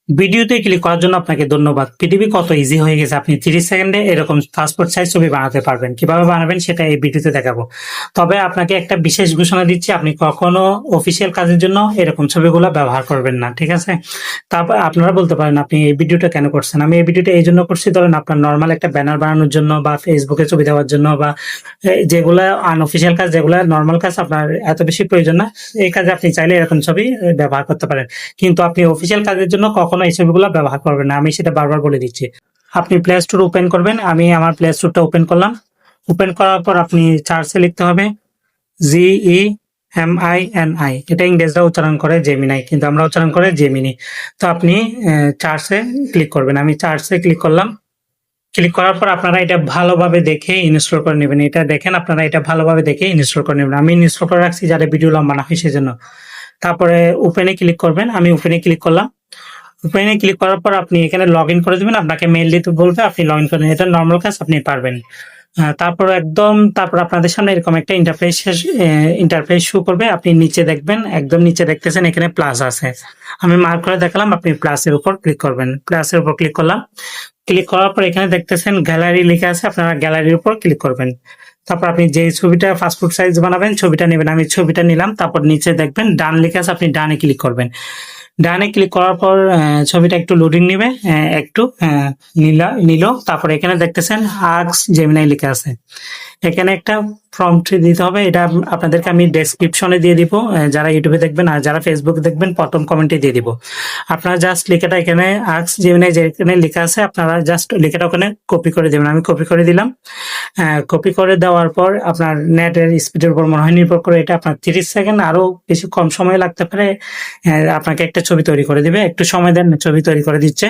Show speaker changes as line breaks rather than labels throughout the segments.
ভিডিওতে ক্লিক করার জন্য আপনাকে ধন্যবাদ। পৃথিবী কত ইজি হয়ে গেছে, আপনি 30 সেকেন্ডে এরকম পাসপোর্ট সাইজ ছবি বানাতে পারবেন। কিভাবে বানাবেন সেটা এই ভিডিওতে দেখাবো। তবে আপনাকে একটা বিশেষ ঘোষণা দিচ্ছি, আপনি কখনো অফিসিয়াল কাজের জন্য এরকম ছবিগুলো ব্যবহার করবেন না, ঠিক আছে? তারপর আপনারা বলতে পারেন আপনি এই ভিডিওটা কেন করছেন। আমি এই ভিডিওটা এই জন্য করছি, ধরেন আপনার নর্মাল একটা ব্যানার বানানোর জন্য বা ফেসবুকে ছবি দেওয়ার জন্য বা যেগুলা আনঅফিসিয়াল কাজ, যেগুলা নর্মাল কাজ আপনার এত বেশি প্রয়োজন না, এই কাজে আপনি চাইলে এরকম ছবি ব্যবহার করতে পারেন। কিন্তু আপনি অফিসিয়াল কাজের জন্য কখনো এই ছবিগুলো ব্যবহার করবেন না, আমি সেটা বারবার বলে দিচ্ছি। আপনি প্লে স্টোর ওপেন করবেন, আমি আমার প্লে স্টোরটা ওপেন করলাম। ওপেন করার পর আপনি সার্চে লিখতে হবে GEMINI, এটা ইংরেজরা উচ্চারণ করে জেমিনাই, কিন্তু আমরা উচ্চারণ করে জেমিনি। তো আপনি সার্চে ক্লিক করবেন, আমি সার্চে ক্লিক করলাম। ক্লিক করার পর আপনারা এটা ভালোভাবে দেখে ইনস্টল করে নেবেন। এটা দেখেন, আপনারা এটা ভালোভাবে দেখে ইনস্টল করে নেবেন। আমি ইনস্টল করে রাখছি যাতে ভিডিও লম্বা না হয় সেজন্য। তারপরে ওপেনে ক্লিক করবেন, আমি ওপেনে ক্লিক করলাম। ওপেনে ক্লিক করার পর আপনি এখানে লগ ইন করে দেবেন, আপনাকে মেইল দিতে বলবে, আপনি লগ ইন করে নেবেন। এটা নর্মাল কাজ, আপনি পারবেন। তারপর আপনাদের সামনে এরকম একটা ইন্টারফেস শো করবে। আপনি নিচে দেখবেন, একদম নিচে দেখতেছেন এখানে প্লাস আছে, আমি মার্ক করে দেখালাম। আপনি প্লাসের উপর ক্লিক করবেন, প্লাসের উপর ক্লিক করলাম। ক্লিক করার পর এখানে দেখতেছেন গ্যালারি লেখা আছে, আপনারা গ্যালারির উপর ক্লিক করবেন। তারপর আপনি যে ছবিটা পাসপোর্ট সাইজ বানাবেন ছবিটা নেবেন, আমি ছবিটা নিলাম। তারপর নিচে দেখবেন ডান লেখা আছে, আপনি ডানে ক্লিক করবেন। ডানে ক্লিক করার পর ছবিটা একটু লোডিং নিবে, একটু নিল। তারপর এখানে দেখতেছেন আস্ক জেমিনাই লেখা আছে, এখানে একটা প্রম্পট দিতে হবে। এটা আপনাদেরকে আমি ডেসক্রিপশনে দিয়ে দিব, যারা ইউটিউবে দেখবেন আর যারা ফেসবুকে দেখবেন প্রথম কমেন্টে দিয়ে দিব। আপনারা জাস্ট লেখাটা এখানে আস্ক জেমিনাই যেখানে লেখা আছে আপনারা জাস্ট লেখাটা ওখানে কপি করে দেবেন। আমি কপি করে দিলাম। কপি করে দেওয়ার পর আপনার নেটের স্পিডের উপর মনে হয় নির্ভর করে, এটা আপনার 30 সেকেন্ড আরো বেশি কম সময় লাগতে পারে। আপনাকে একটা ছবি তৈরি করে দিবে, একটু সময় দেন, ছবি তৈরি করে দিচ্ছে।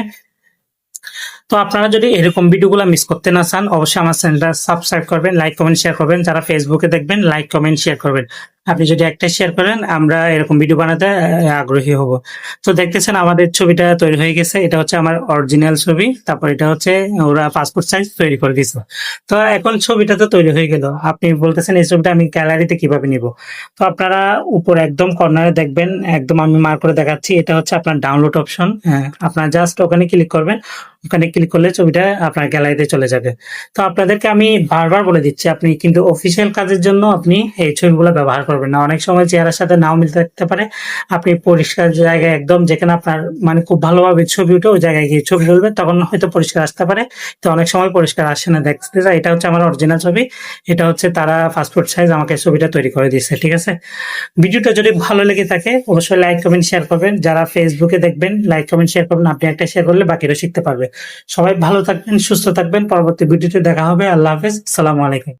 তো আপনারা যদি এরকম ভিডিওগুলো মিস করতে না চান, অবশ্যই আমার চ্যানেলটা সাবস্ক্রাইব করবেন, লাইক কমেন্ট শেয়ার করবেন। যারা ফেসবুকে দেখবেন লাইক কমেন্ট শেয়ার করবেন। আপনি যদি একটা শেয়ার করেন আমরা এরকম ভিডিও বানাতে আগ্রহী হব। তো দেখতেছেন আমাদের ছবিটা তৈরি হয়ে গেছে, এটা হচ্ছে আমার অরিজিনাল ছবি। তারপর এটা হচ্ছে ওরা পাসপোর্ট সাইজ তৈরি করে দিয়েছে। তো এখন ছবিটা তো তৈরি হয়ে গেল, আপনি বলতেছেন এই ছবিটা আমি গ্যালারিতে কিভাবে নিব। তো আপনারা উপর একদম কর্নারে দেখবেন, একদম আমি মার্ক করে দেখাচ্ছি, এটা হচ্ছে আপনার ডাউনলোড অপশন। আপনারা জাস্ট ওখানে ক্লিক করবেন, ওখানে ক্লিক করলে ছবিটা আপনার গ্যালারিতে চলে যাবে। তো আপনাদেরকে আমি বারবার বলে দিচ্ছি, আপনি কিন্তু অফিসিয়াল কাজের জন্য আপনি এই ছবিগুলো ব্যবহার করবেন না। অনেক সময় চেহারার সাথে নাও মিলতে থাকতে পারে। আপনি পরিষ্কার জায়গায় একদম যেখানে আপনার মানে খুব ভালোভাবে ছবি উঠে ওই জায়গায় গিয়ে ছবি তুলবেন, তখন হয়তো পরিষ্কার আসতে পারে। তো অনেক সময় পরিষ্কার আসে না। দেখতে যায় এটা হচ্ছে আমার অরিজিনাল ছবি, এটা হচ্ছে তারা পাসপোর্ট সাইজ আমাকে ছবিটা তৈরি করে দিয়েছে, ঠিক আছে? ভিডিওটা যদি ভালো লেগে থাকে অবশ্যই লাইক কমেন্ট শেয়ার করবেন। যারা ফেসবুকে দেখবেন লাইক কমেন্ট শেয়ার করবেন, আপনি একটা শেয়ার করলে বাকিরা শিখতে পারবে। সবাই ভালো থাকবেন, সুস্থ থাকবেন। পরবর্তী ভিডিওতে দেখা হবে। আল্লাহ হাফেজ, আসসালামু আলাইকুম।